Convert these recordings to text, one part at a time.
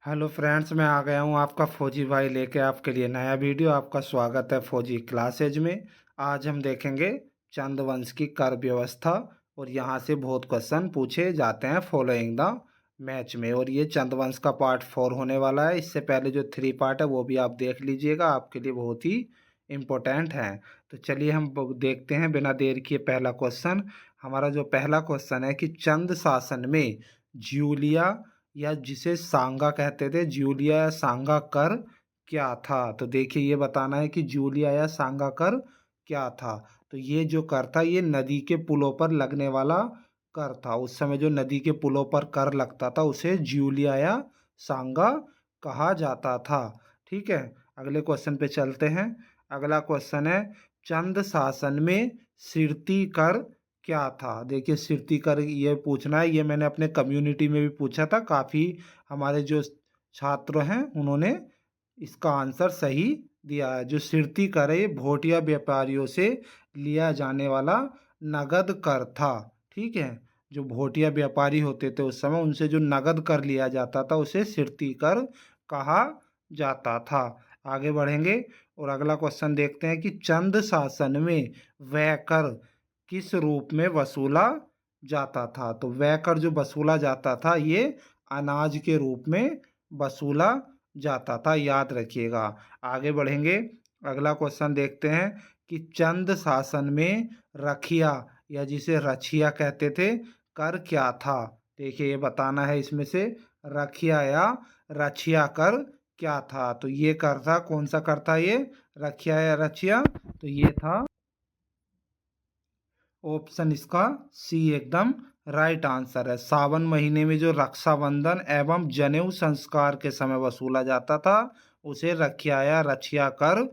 Hello friends, मैं आ गया हूँ आपका फौजी भाई लेके आपके लिए नया वीडियो। आपका स्वागत है फौजी क्लासेज में। आज हम देखेंगे चंद्रवंश की कर व्यवस्था और यहाँ से बहुत क्वेश्चन पूछे जाते हैं फॉलोइंग द मैच में। और ये चंद्रवंश का पार्ट 4 होने वाला है। इससे पहले जो 3 पार्ट है वो भी आप देख लीजिएगा, आपके लिए बहुत ही इम्पोर्टेंट है। तो चलिए हम देखते हैं बिना देर किए पहला क्वेश्चन। हमारा जो पहला क्वेश्चन है कि चंद शासन में जूलिया या जिसे सांगा कहते थे, जूलिया या सांगा कर क्या था। तो देखिए ये बताना है कि जूलिया या सांगा कर क्या था। तो ये जो कर था ये नदी के पुलों पर लगने वाला कर था। उस समय जो नदी के पुलों पर कर लगता था उसे जूलिया या सांगा कहा जाता था। ठीक है, अगले क्वेश्चन पे चलते हैं। अगला क्वेश्चन है चंद शासन में सिरती कर क्या था। देखिए सिरती कर ये पूछना है, ये मैंने अपने कम्युनिटी में भी पूछा था। काफ़ी हमारे जो छात्र हैं उन्होंने इसका आंसर सही दिया है। जो सिरती कर है ये भोटिया व्यापारियों से लिया जाने वाला नगद कर था। ठीक है, जो भोटिया व्यापारी होते थे उस समय उनसे जो नगद कर लिया जाता था उसे सिरती कर कहा जाता था। आगे बढ़ेंगे और अगला क्वेश्चन देखते हैं कि चंद शासन में वह कर किस रूप में वसूला जाता था। तो वह कर जो वसूला जाता था ये अनाज के रूप में वसूला जाता था, याद रखिएगा। आगे बढ़ेंगे, अगला क्वेश्चन देखते हैं कि चंद शासन में रखिया या जिसे रछिया कहते थे कर क्या था। देखिए ये बताना है इसमें से रखिया या रछिया कर क्या था। तो ये कर था, कौन सा कर था ये, रखिया या रछिया। तो ये था ऑप्शन इसका सी एकदम राइट आंसर है। सावन महीने में जो रक्षाबंधन एवं जनेऊ संस्कार के समय वसूला जाता था उसे रखिया या रछिया कर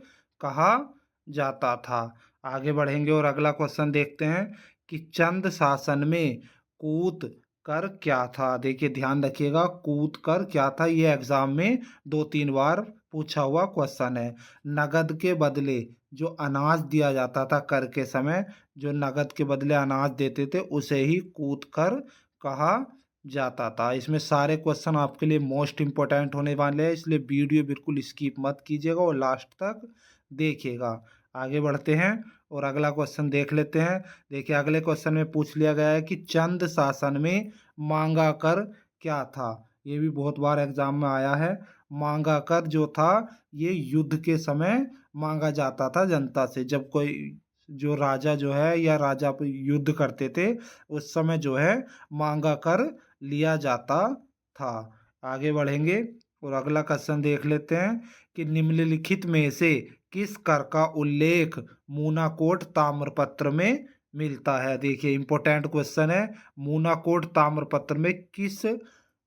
कहा जाता था। आगे बढ़ेंगे और अगला क्वेश्चन देखते हैं कि चंद शासन में कूत कर क्या था। देखिए ध्यान रखिएगा, कूत कर क्या था, ये एग्जाम में 2-3 बार पूछा हुआ क्वेश्चन है। नगद के बदले जो अनाज दिया जाता था कर के समय, जो नगद के बदले अनाज देते थे उसे ही कूद कर कहा जाता था। इसमें सारे क्वेश्चन आपके लिए मोस्ट इम्पोर्टेंट होने वाले हैं, इसलिए वीडियो बिल्कुल स्किप मत कीजिएगा और लास्ट तक देखिएगा। आगे बढ़ते हैं और अगला क्वेश्चन देख लेते हैं। देखिए अगले क्वेश्चन में पूछ लिया गया है कि चंद शासन में मांगा कर क्या था। ये भी बहुत बार एग्जाम में आया है। मांगा कर जो था ये युद्ध के समय मांगा जाता था जनता से। जब कोई जो राजा जो है या राजा पे युद्ध करते थे उस समय जो है मांगा कर लिया जाता था। आगे बढ़ेंगे और अगला क्वेश्चन देख लेते हैं कि निम्नलिखित में से किस कर का उल्लेख मूनाकोट ताम्रपत्र में मिलता है। देखिए इंपॉर्टेंट क्वेश्चन है, मूनाकोट ताम्रपत्र में किस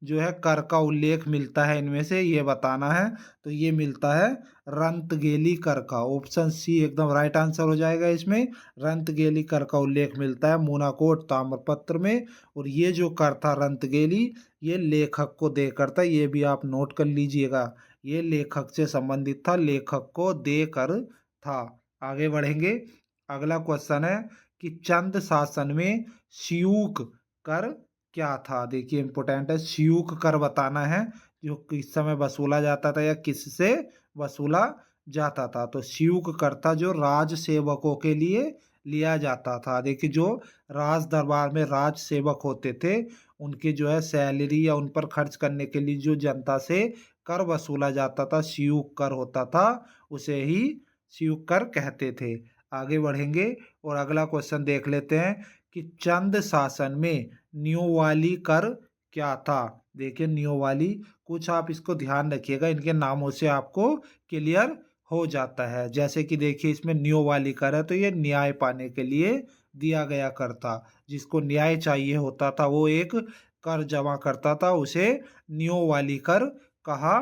जो है कर का उल्लेख मिलता है, इनमें से ये बताना है। तो ये मिलता है रंतगेली कर का। ऑप्शन सी एकदम राइट आंसर हो जाएगा इसमें। रंतगेली कर का उल्लेख मिलता है मूनाकोट ताम्रपत्र में। और ये जो कर था रंतगेली ये लेखक को देकर था, ये भी आप नोट कर लीजिएगा। ये लेखक से संबंधित था, लेखक को देकर था। आगे बढ़ेंगे, अगला क्वेश्चन है कि चंद शासन में स्यूक कर क्या था। देखिए इंपोर्टेंट है, स्यूक कर बताना है जो किस समय वसूला जाता था या किससे वसूला जाता था। तो स्यूक कर था जो राज सेवकों के लिए लिया जाता था। देखिए जो राज दरबार में राज सेवक होते थे उनके जो है सैलरी या उन पर खर्च करने के लिए जो जनता से कर वसूला जाता था स्यूक कर होता था, उसे ही स्यूक कर कहते थे। आगे बढ़ेंगे और अगला क्वेश्चन देख लेते हैं कि चंद शासन में न्योवाली कर क्या था। देखिए न्योवाली, कुछ आप इसको ध्यान रखिएगा, इनके नामों से आपको क्लियर हो जाता है। जैसे कि देखिए इसमें न्योवाली कर है तो ये न्याय पाने के लिए दिया गया कर था। जिसको न्याय चाहिए होता था वो एक कर जमा करता था, उसे न्योवाली कर कहा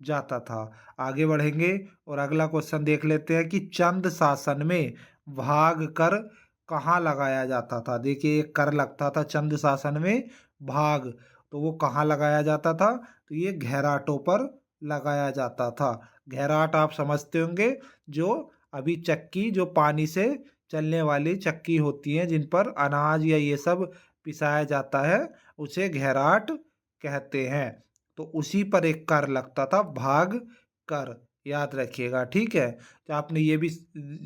जाता था। आगे बढ़ेंगे और अगला क्वेश्चन देख लेते हैं कि चंद शासन में भाग कर कहाँ लगाया जाता था। देखिए एक कर लगता था चंद शासन में भाग, तो वो कहाँ लगाया जाता था, तो ये घेराटों पर लगाया जाता था। घेराट आप समझते होंगे, जो अभी चक्की जो पानी से चलने वाली चक्की होती हैं जिन पर अनाज या ये सब पिसाया जाता है उसे घेराट कहते हैं। तो उसी पर एक कर लगता था, भाग कर, याद रखिएगा, ठीक है। तो आपने ये भी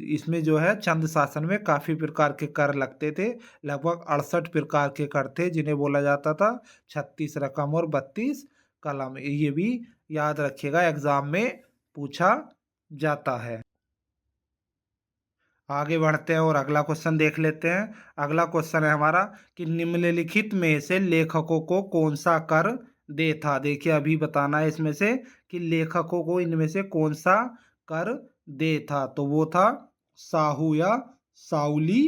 इसमें जो है चंद शासन में काफी प्रकार के कर लगते थे, लगभग 68 प्रकार के कर थे जिन्हें बोला जाता था 36 रकम और 32 कलम। ये भी याद रखिएगा, एग्जाम में पूछा जाता है। आगे बढ़ते हैं और अगला क्वेश्चन देख लेते हैं। अगला क्वेश्चन है हमारा कि निम्नलिखित में से लेखकों को कौन सा कर दे था। देखिए अभी बताना है इसमें से कि लेखकों को इनमें से कौन सा कर दे था, तो वो था साहू या साउली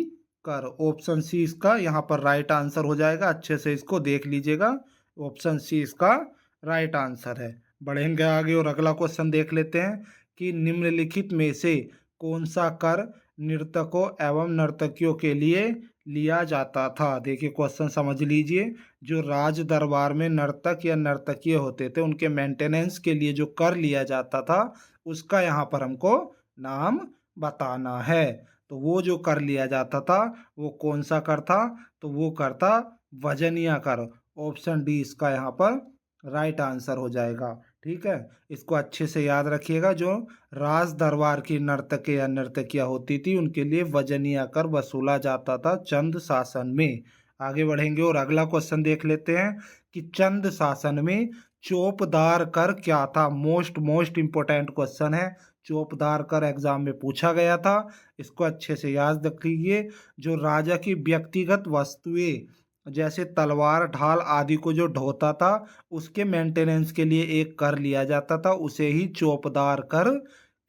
कर। ऑप्शन सी इसका यहाँ पर राइट आंसर हो जाएगा, अच्छे से इसको देख लीजिएगा, ऑप्शन सी इसका राइट आंसर है। बढ़ेंगे आगे और अगला क्वेश्चन देख लेते हैं कि निम्नलिखित में से कौन सा कर नर्तकों एवं नर्तकियों के लिए लिया जाता था। देखिए क्वेश्चन समझ लीजिए, जो राज दरबार में नर्तक या नर्तकी होते थे उनके मेंटेनेंस के लिए जो कर लिया जाता था उसका यहाँ पर हमको नाम बताना है। तो वो जो कर लिया जाता था वो कौन सा कर था, तो वो कर था वजनिया कर। ऑप्शन डी इसका यहाँ पर राइट आंसर हो जाएगा, ठीक है। इसको अच्छे से याद रखिएगा, जो राज दरबार की नर्तक या नर्तकियां होती थी उनके लिए वजनिया कर वसूला जाता था चंद शासन में। आगे बढ़ेंगे और अगला क्वेश्चन देख लेते हैं कि चंद शासन में चौपदार कर क्या था। मोस्ट इंपोर्टेंट क्वेश्चन है, चौपदार कर एग्जाम में पूछा गया था, इसको अच्छे से याद रखिए। जो राजा की व्यक्तिगत वस्तुएं जैसे तलवार ढाल आदि को जो ढोता था उसके मेंटेनेंस के लिए एक कर लिया जाता था, उसे ही चौपदार कर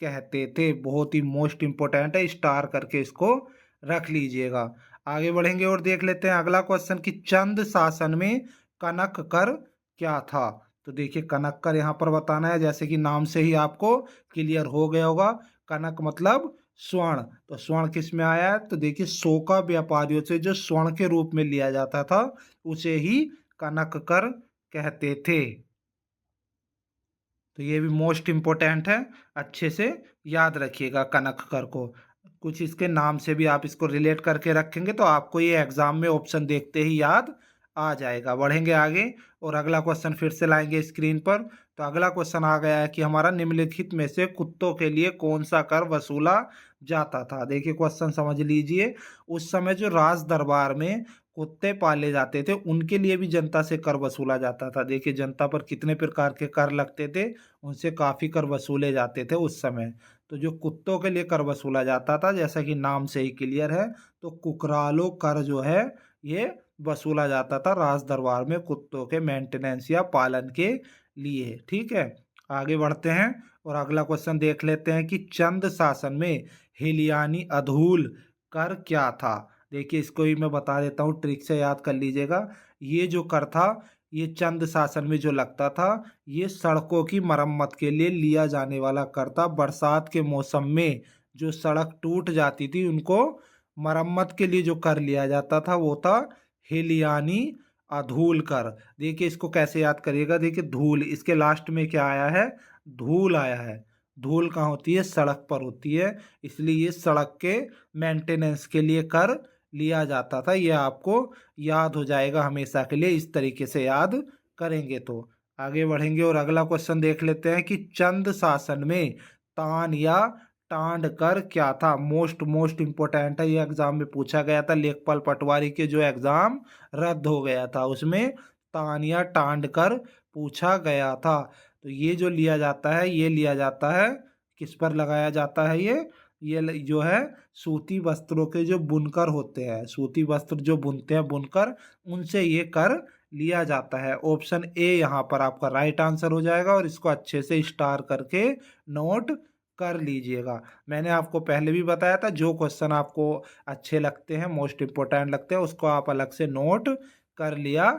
कहते थे। बहुत ही मोस्ट इंपोर्टेंट है, स्टार करके इसको रख लीजिएगा। आगे बढ़ेंगे और देख लेते हैं अगला क्वेश्चन कि चंद शासन में कनक कर क्या था। तो देखिए कनक कर यहाँ पर बताना है, जैसे कि नाम से ही आपको क्लियर हो गया होगा, कनक मतलब स्वर्ण। तो स्वर्ण किस में आया है, तो देखिए सोका व्यापारियों से जो स्वर्ण के रूप में लिया जाता था उसे ही कनक कर कहते थे। तो ये भी मोस्ट इम्पोर्टेंट है, अच्छे से याद रखिएगा कनक कर को। कुछ इसके नाम से भी आप इसको रिलेट करके रखेंगे तो आपको ये एग्जाम में ऑप्शन देखते ही याद आ जाएगा। बढ़ेंगे आगे और अगला क्वेश्चन फिर से लाएंगे स्क्रीन पर। तो अगला क्वेश्चन आ गया है कि हमारा निम्नलिखित में से कुत्तों के लिए कौन सा कर वसूला जाता था। देखिए क्वेश्चन समझ लीजिए, उस समय जो राज दरबार में कुत्ते पाले जाते थे उनके लिए भी जनता से कर वसूला जाता था। देखिए जनता पर कितने प्रकार के कर लगते थे, उनसे काफ़ी कर वसूले जाते थे उस समय। तो जो कुत्तों के लिए कर वसूला जाता था, जैसा कि नाम से ही क्लियर है, तो कुकरालो कर जो है ये वसूला जाता था राज दरबार में कुत्तों के मेंटेनेंस या पालन के लिए, ठीक है। आगे बढ़ते हैं और अगला क्वेश्चन देख लेते हैं कि चंद शासन में हिलियानी अधूल कर क्या था। देखिए इसको ही मैं बता देता हूँ, ट्रिक से याद कर लीजिएगा। ये जो कर था ये चंद शासन में जो लगता था, ये सड़कों की मरम्मत के लिए लिया जाने वाला कर था। बरसात के मौसम में जो सड़क टूट जाती थी उनको मरम्मत के लिए जो कर लिया जाता था वो था हिलियानी अधूल कर। देखिए इसको कैसे याद करिएगा, देखिए धूल, इसके लास्ट में क्या आया है, धूल आया है। धूल कहाँ होती है, सड़क पर होती है, इसलिए ये सड़क के मेंटेनेंस के लिए कर लिया जाता था। ये आपको याद हो जाएगा हमेशा के लिए, इस तरीके से याद करेंगे तो। आगे बढ़ेंगे और अगला क्वेश्चन देख लेते हैं कि चंद शासन में तान या टांड कर क्या था। मोस्ट इंपोर्टेंट है, ये एग्जाम में पूछा गया था। लेखपाल पटवारी के जो एग्जाम रद्द हो गया था उसमें तान या टांड कर पूछा गया था। तो ये जो लिया जाता है ये लिया जाता है, किस पर लगाया जाता है ये जो है सूती वस्त्रों के जो बुनकर होते हैं, सूती वस्त्र जो बुनते हैं बुनकर, उनसे ये कर लिया जाता है। ऑप्शन ए यहाँ पर आपका राइट आंसर हो जाएगा और इसको अच्छे से स्टार करके नोट कर लीजिएगा। मैंने आपको पहले भी बताया था, जो क्वेश्चन आपको अच्छे लगते हैं, मोस्ट इंपोर्टेंट लगते हैं, उसको आप अलग से नोट कर लिया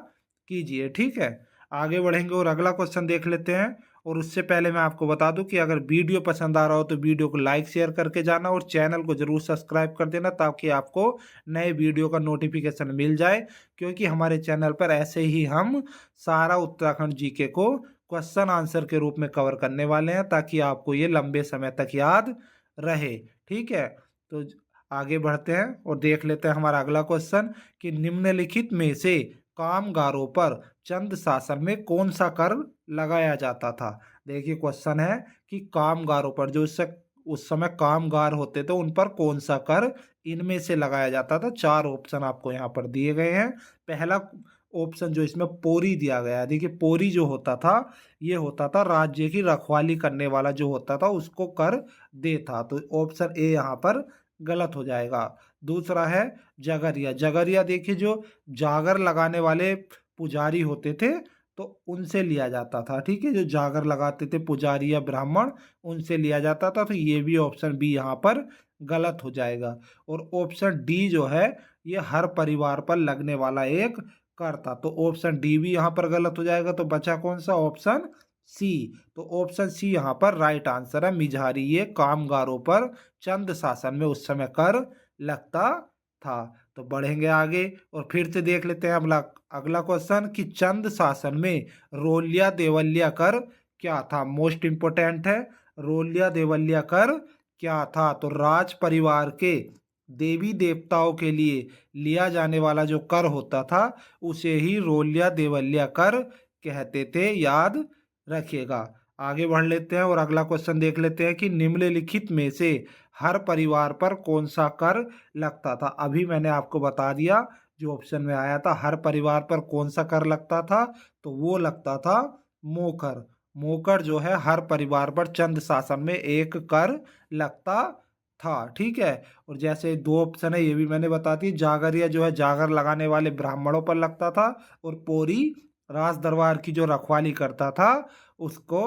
कीजिए, ठीक है। आगे बढ़ेंगे और अगला क्वेश्चन देख लेते हैं। और उससे पहले मैं आपको बता दूं कि अगर वीडियो पसंद आ रहा हो तो वीडियो को लाइक शेयर करके जाना और चैनल को जरूर सब्सक्राइब कर देना, ताकि आपको नए वीडियो का नोटिफिकेशन मिल जाए। क्योंकि हमारे चैनल पर ऐसे ही हम सारा उत्तराखंड जीके को क्वेश्चन आंसर के रूप में कवर करने वाले हैं, ताकि आपको ये लंबे समय तक याद रहे, ठीक है। तो आगे बढ़ते हैं और देख लेते हैं हमारा अगला क्वेश्चन कि निम्नलिखित में से कामगारों पर चंद शासन में कौन सा कर लगाया जाता था। देखिए क्वेश्चन है कि कामगारों पर, जो उस समय कामगार होते थे उन पर कौन सा कर इनमें से लगाया जाता था। चार ऑप्शन आपको यहाँ पर दिए गए हैं। पहला ऑप्शन जो इसमें पोरी दिया गया है, देखिए पोरी जो होता था ये होता था राज्य की रखवाली करने वाला जो होता था उसको कर देता, तो ऑप्शन ए यहाँ पर गलत हो जाएगा। दूसरा है जगरिया। जगरिया देखिए जो जागर लगाने वाले पुजारी होते थे तो उनसे लिया जाता था, ठीक है, जो जागर लगाते थे पुजारी या ब्राह्मण उनसे लिया जाता था, तो ये भी ऑप्शन बी यहाँ पर गलत हो जाएगा। और ऑप्शन डी जो है ये हर परिवार पर लगने वाला एक कर था, तो ऑप्शन डी भी यहाँ पर गलत हो जाएगा। तो बचा कौन सा, ऑप्शन सी। तो ऑप्शन सी यहाँ पर राइट आंसर है। मिजारी ये कामगारों पर चंद शासन में उस समय कर लगता था। तो बढ़ेंगे आगे और फिर से देख लेते हैं अगला अगला क्वेश्चन कि चंद शासन में रोलिया देवलिया कर क्या था। मोस्ट इंपोर्टेंट है, रोलिया देवलिया कर क्या था। तो राज परिवार के देवी देवताओं के लिए लिया जाने वाला जो कर होता था उसे ही रोलिया देवलिया कर कहते थे, याद रखिएगा। आगे बढ़ लेते हैं और अगला क्वेश्चन देख लेते हैं कि निम्नलिखित में से हर परिवार पर कौन सा कर लगता था। अभी मैंने आपको बता दिया जो ऑप्शन में आया था हर परिवार पर कौन सा कर लगता था, तो वो लगता था मोकर। मोकर जो है हर परिवार पर चंद शासन में एक कर लगता था, ठीक है। और जैसे दो ऑप्शन है ये भी मैंने बता दी। जागरिया जो है जागर लगाने वाले ब्राह्मणों पर लगता था, और पोरी राज दरबार की जो रखवाली करता था उसको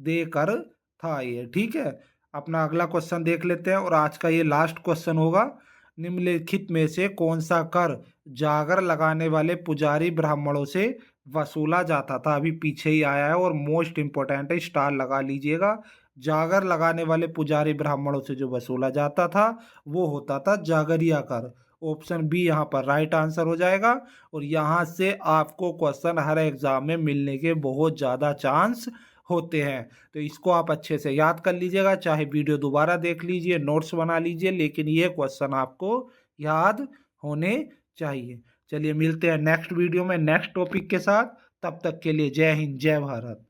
देकर था ये, ठीक है। अपना अगला क्वेश्चन देख लेते हैं और आज का ये लास्ट क्वेश्चन होगा। निम्नलिखित में से कौन सा कर जागर लगाने वाले पुजारी ब्राह्मणों से वसूला जाता था। अभी पीछे ही आया है और मोस्ट इंपोर्टेंट है, स्टार लगा लीजिएगा। जागर लगाने वाले पुजारी ब्राह्मणों से जो वसूला जाता था वो होता था जागरिया कर। ऑप्शन बी यहाँ पर राइट आंसर हो जाएगा। और यहाँ से आपको क्वेश्चन हर एग्जाम में मिलने के बहुत ज़्यादा चांस होते हैं, तो इसको आप अच्छे से याद कर लीजिएगा। चाहे वीडियो दोबारा देख लीजिए, नोट्स बना लीजिए, लेकिन ये क्वेश्चन आपको याद होने चाहिए। चलिए मिलते हैं नेक्स्ट वीडियो में नेक्स्ट टॉपिक के साथ। तब तक के लिए जय हिंद, जय भारत।